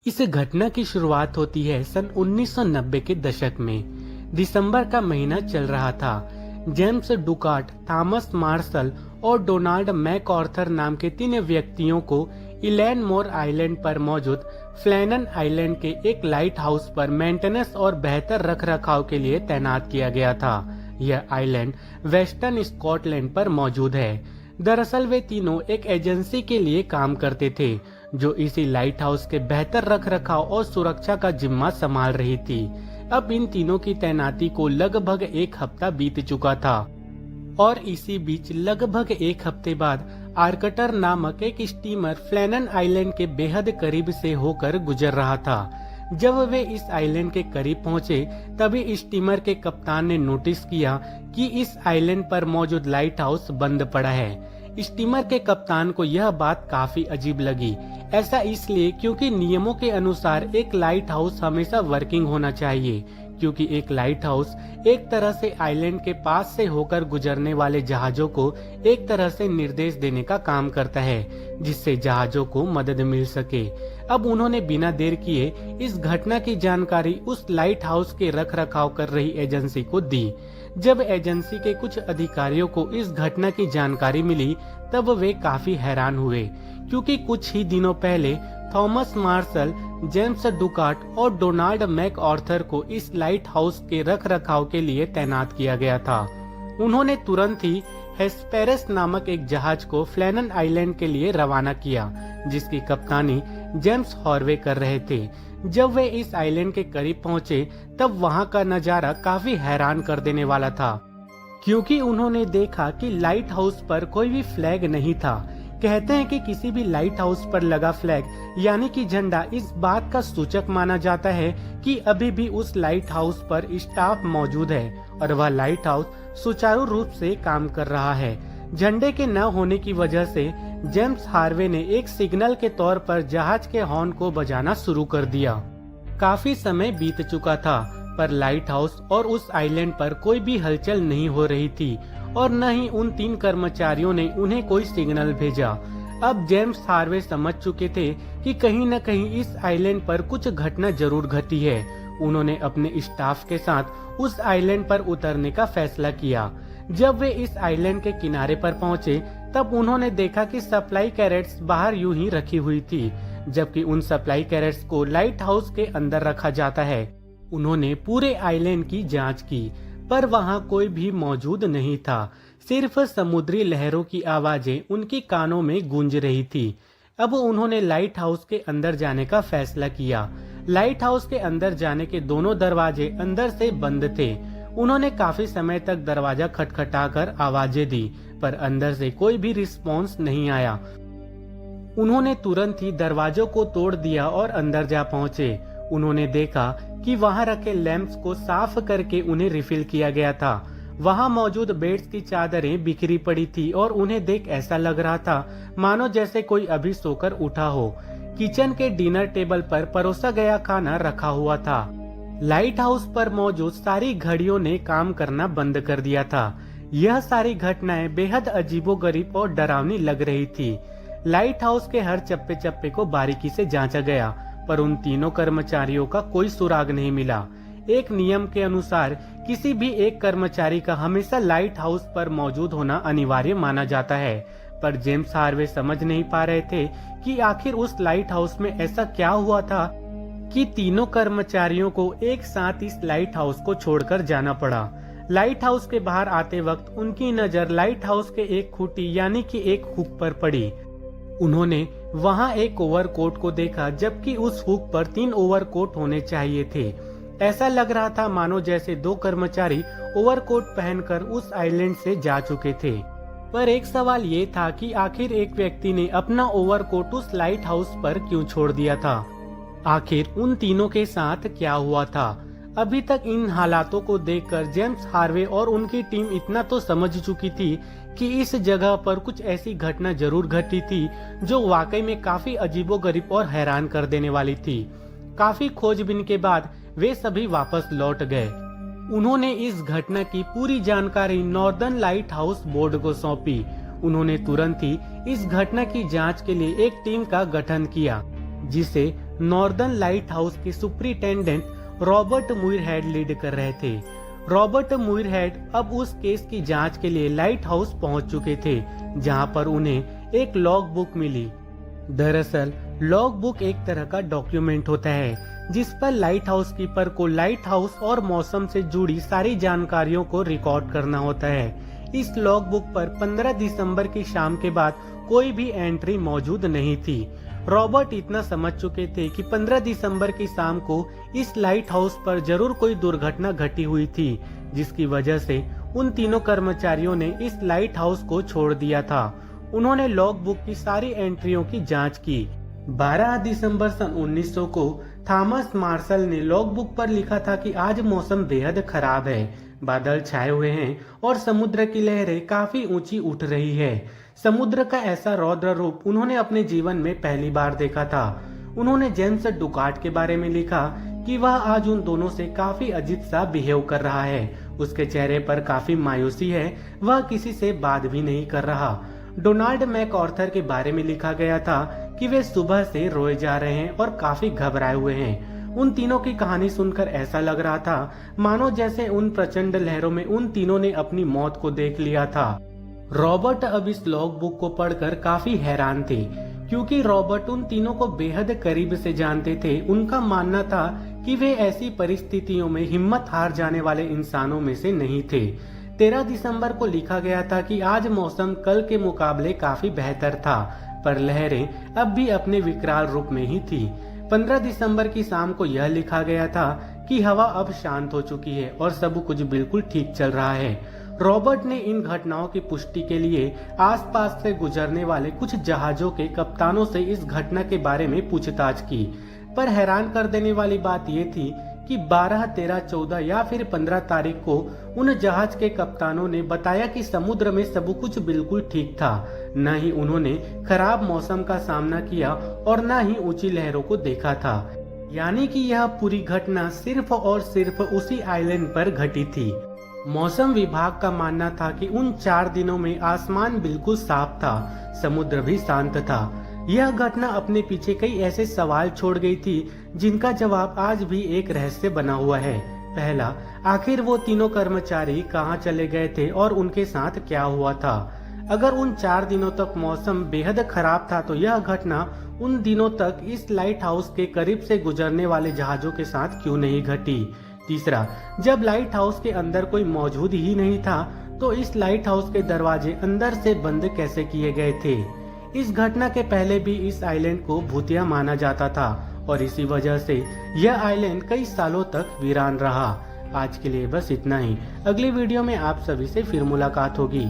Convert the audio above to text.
इस घटना की शुरुआत होती है सन 1990 के दशक में। दिसंबर का महीना चल रहा था। जेम्स डुकाट, थॉमस मार्शल और डोनाल्ड मैकआर्थर नाम के 3 व्यक्तियों को इलैन मोर आइलैंड पर मौजूद फ्लैनन आइलैंड के एक लाइट हाउस पर मेंटेनेंस और बेहतर रखरखाव के लिए तैनात किया गया था। यह आइलैंड वेस्टर्न स्कॉटलैंड पर मौजूद है। दरअसल वे तीनों एक एजेंसी के लिए काम करते थे जो इसी लाइट हाउस के बेहतर रखरखाव और सुरक्षा का जिम्मा संभाल रही थी। अब इन तीनों की तैनाती को लगभग 1 हफ्ता बीत चुका था और इसी बीच लगभग 1 हफ्ते बाद आर्कटर नामक एक स्टीमर फ्लैनन आइलैंड के बेहद करीब से होकर गुजर रहा था। जब वे इस आइलैंड के करीब पहुंचे तभी स्टीमर के कप्तान ने नोटिस किया कि इस आइलैंड पर मौजूद लाइट हाउस बंद पड़ा है। स्टीमर के कप्तान को यह बात काफी अजीब लगी। ऐसा इसलिए क्योंकि नियमों के अनुसार एक लाइट हाउस हमेशा वर्किंग होना चाहिए, क्योंकि एक लाइट हाउस एक तरह से आइलैंड के पास से होकर गुजरने वाले जहाजों को एक तरह से निर्देश देने का काम करता है, जिससे जहाजों को मदद मिल सके। अब उन्होंने बिना देर किए इस घटना की जानकारी उस लाइट हाउस के रखरखाव कर रही एजेंसी को दी। जब एजेंसी के कुछ अधिकारियों को इस घटना की जानकारी मिली तब वे काफी हैरान हुए, क्योंकि कुछ ही दिनों पहले थॉमस मार्शल, जेम्स डुकाट और डोनाल्ड मैकआर्थर को इस लाइट हाउस के रखरखाव के लिए तैनात किया गया था। उन्होंने तुरंत ही हेस्पेरस नामक एक जहाज को फ्लैनन आइलैंड के लिए रवाना किया, जिसकी कप्तानी जेम्स हॉर्वे कर रहे थे। जब वे इस आइलैंड के करीब पहुंचे तब वहां का नजारा काफी हैरान कर देने वाला था, क्योंकि उन्होंने देखा कि लाइट हाउस पर कोई भी फ्लैग नहीं था। कहते हैं कि किसी भी लाइट हाउस पर लगा फ्लैग यानी कि झंडा इस बात का सूचक माना जाता है कि अभी भी उस लाइट हाउस पर स्टाफ मौजूद है और वह लाइट हाउस सुचारू रूप से काम कर रहा है। झंडे के न होने की वजह से जेम्स हार्वे ने एक सिग्नल के तौर पर जहाज के हॉर्न को बजाना शुरू कर दिया। काफी समय बीत चुका था पर लाइट हाउस और उस आइलैंड पर कोई भी हलचल नहीं हो रही थी और न ही उन 3 कर्मचारियों ने उन्हें कोई सिग्नल भेजा। अब जेम्स हार्वे समझ चुके थे कि कहीं न कहीं इस आइलैंड पर कुछ घटना जरूर घटी है। उन्होंने अपने स्टाफ के साथ उस आइलैंड पर उतरने का फैसला किया। जब वे इस आइलैंड के किनारे पर पहुंचे तब उन्होंने देखा कि सप्लाई कैरेट्स बाहर यूं ही रखी हुई थी, जबकि उन सप्लाई कैरेट्स को लाइट हाउस के अंदर रखा जाता है। उन्होंने पूरे आइलैंड की जांच की पर वहां कोई भी मौजूद नहीं था। सिर्फ समुद्री लहरों की आवाजें उनके कानों में गूंज रही थी। अब उन्होंने लाइट हाउस के अंदर जाने का फैसला किया। लाइट हाउस के अंदर जाने के दोनों दरवाजे अंदर से बंद थे। उन्होंने काफी समय तक दरवाजा खटखटाकर आवाजें दी पर अंदर से कोई भी रिस्पॉन्स नहीं आया। उन्होंने तुरंत ही दरवाजों को तोड़ दिया और अंदर जा पहुंचे। उन्होंने देखा कि वहां रखे लैंप्स को साफ करके उन्हें रिफिल किया गया था। वहां मौजूद बेड्स की चादरें बिखरी पड़ी थी और उन्हें देख ऐसा लग रहा था मानो जैसे कोई अभी सोकर उठा हो। किचन के डिनर टेबल पर परोसा गया खाना रखा हुआ था। लाइट हाउस पर मौजूद सारी घड़ियों ने काम करना बंद कर दिया था। यह सारी घटनाएं बेहद अजीबोगरीब और डरावनी लग रही थी। लाइट हाउस के हर चप्पे चप्पे को बारीकी से जांचा गया पर उन तीनों कर्मचारियों का कोई सुराग नहीं मिला। एक नियम के अनुसार किसी भी एक कर्मचारी का हमेशा लाइट हाउस पर मौजूद होना अनिवार्य माना जाता है, पर जेम्स हार्वे समझ नहीं पा रहे थे कि आखिर उस लाइट हाउस में ऐसा क्या हुआ था कि तीनों कर्मचारियों को एक साथ इस लाइट हाउस को छोड़कर जाना पड़ा। लाइट हाउस के बाहर आते वक्त उनकी नजर लाइट हाउस के एक खूंटी यानी कि एक हुक पर पड़ी। उन्होंने वहां एक ओवरकोट को देखा, जबकि उस हुक पर 3 ओवरकोट होने चाहिए थे। ऐसा लग रहा था मानो जैसे 2 कर्मचारी ओवरकोट पहनकर उस आइलैंड से जा चुके थे। पर एक सवाल ये था कि आखिर एक व्यक्ति ने अपना ओवरकोट उस लाइट हाउस पर क्यों छोड़ दिया था। आखिर उन तीनों के साथ क्या हुआ था। अभी तक इन हालातों को देखकर जेम्स हार्वे और उनकी टीम इतना तो समझ चुकी थी कि इस जगह पर कुछ ऐसी घटना जरूर घटी थी जो वाकई में काफी अजीबोगरीब और हैरान कर देने वाली थी। काफी खोजबीन के बाद वे सभी वापस लौट गए। उन्होंने इस घटना की पूरी जानकारी नॉर्दर्न लाइट हाउस बोर्ड को सौंपी। उन्होंने तुरंत ही इस घटना की जांच के लिए एक टीम का गठन किया, जिसे नॉर्दर्न लाइट हाउस के सुपरिटेंडेंट रॉबर्ट मुइरहेड लीड कर रहे थे। रॉबर्ट मुइरहेड अब उस केस की जांच के लिए लाइट हाउस पहुंच चुके थे, जहां पर उन्हें एक लॉग बुक मिली। दरअसल लॉग बुक एक तरह का डॉक्यूमेंट होता है जिस पर लाइट हाउस कीपर को लाइट हाउस और मौसम से जुड़ी सारी जानकारियों को रिकॉर्ड करना होता है। इस लॉग बुक पर 15 दिसंबर की शाम के बाद कोई भी एंट्री मौजूद नहीं थी। रॉबर्ट इतना समझ चुके थे कि 15 दिसंबर की शाम को इस लाइट हाउस पर जरूर कोई दुर्घटना घटी हुई थी, जिसकी वजह से उन तीनों कर्मचारियों ने इस लाइट हाउस को छोड़ दिया था। उन्होंने लॉग बुक की सारी एंट्रियों की जांच की। 12 दिसंबर सन 1900 को थॉमस मार्शल ने लॉग बुक पर लिखा था कि आज मौसम बेहद खराब है, बादल छाए हुए हैं और समुद्र की लहरें काफी ऊंची उठ रही है। समुद्र का ऐसा रौद्र रूप उन्होंने अपने जीवन में पहली बार देखा था। उन्होंने जेम्स डुकार्ट के बारे में लिखा कि वह आज उन दोनों से काफी अजीब सा बिहेव कर रहा है। उसके चेहरे पर काफी मायूसी है, वह किसी से बात भी नहीं कर रहा। डोनाल्ड मैकऑर्थर के बारे में लिखा गया था कि वे सुबह से रोए जा रहे हैं और काफी घबराए हुए हैं। उन तीनों की कहानी सुनकर ऐसा लग रहा था मानो जैसे उन प्रचंड लहरों में उन तीनों ने अपनी मौत को देख लिया था। रॉबर्ट अब इस लॉग बुक को पढ़कर काफी हैरान थे, क्योंकि रॉबर्ट उन तीनों को बेहद करीब से जानते थे। उनका मानना था कि वे ऐसी परिस्थितियों में हिम्मत हार जाने वाले इंसानों में से नहीं थे। 13 दिसंबर को लिखा गया था कि आज मौसम कल के मुकाबले काफी बेहतर था, पर लहरें अब भी अपने विकराल रूप में ही थी। 15 दिसंबर की शाम को यह लिखा गया था कि हवा अब शांत हो चुकी है और सब कुछ बिल्कुल ठीक चल रहा है। रॉबर्ट ने इन घटनाओं की पुष्टि के लिए आसपास से गुजरने वाले कुछ जहाजों के कप्तानों से इस घटना के बारे में पूछताछ की, पर हैरान कर देने वाली बात यह थी कि 12, 13, 14 या फिर 15 तारीख को उन जहाज के कप्तानों ने बताया कि समुद्र में सब कुछ बिल्कुल ठीक था। न ही उन्होंने खराब मौसम का सामना किया और न ही ऊंची लहरों को देखा था। यानी कि यह पूरी घटना सिर्फ और सिर्फ उसी आइलैंड पर घटी थी। मौसम विभाग का मानना था कि उन 4 दिनों में आसमान बिल्कुल साफ था, समुद्र भी शांत था। यह घटना अपने पीछे कई ऐसे सवाल छोड़ गई थी जिनका जवाब आज भी एक रहस्य बना हुआ है। पहला, आखिर वो तीनों कर्मचारी कहाँ चले गए थे और उनके साथ क्या हुआ था? अगर उन 4 दिनों तक मौसम बेहद खराब था तो यह घटना उन दिनों तक इस लाइट हाउस के करीब से गुजरने वाले जहाजों के साथ क्यों नहीं घटी? तीसरा, जब लाइट हाउस के अंदर कोई मौजूद ही नहीं था तो इस लाइट हाउस के दरवाजे अंदर से बंद कैसे किए गए थे? इस घटना के पहले भी इस आइलैंड को भूतिया माना जाता था और इसी वजह से यह आइलैंड कई सालों तक वीरान रहा। आज के लिए बस इतना ही। अगली वीडियो में आप सभी से फिर मुलाकात होगी।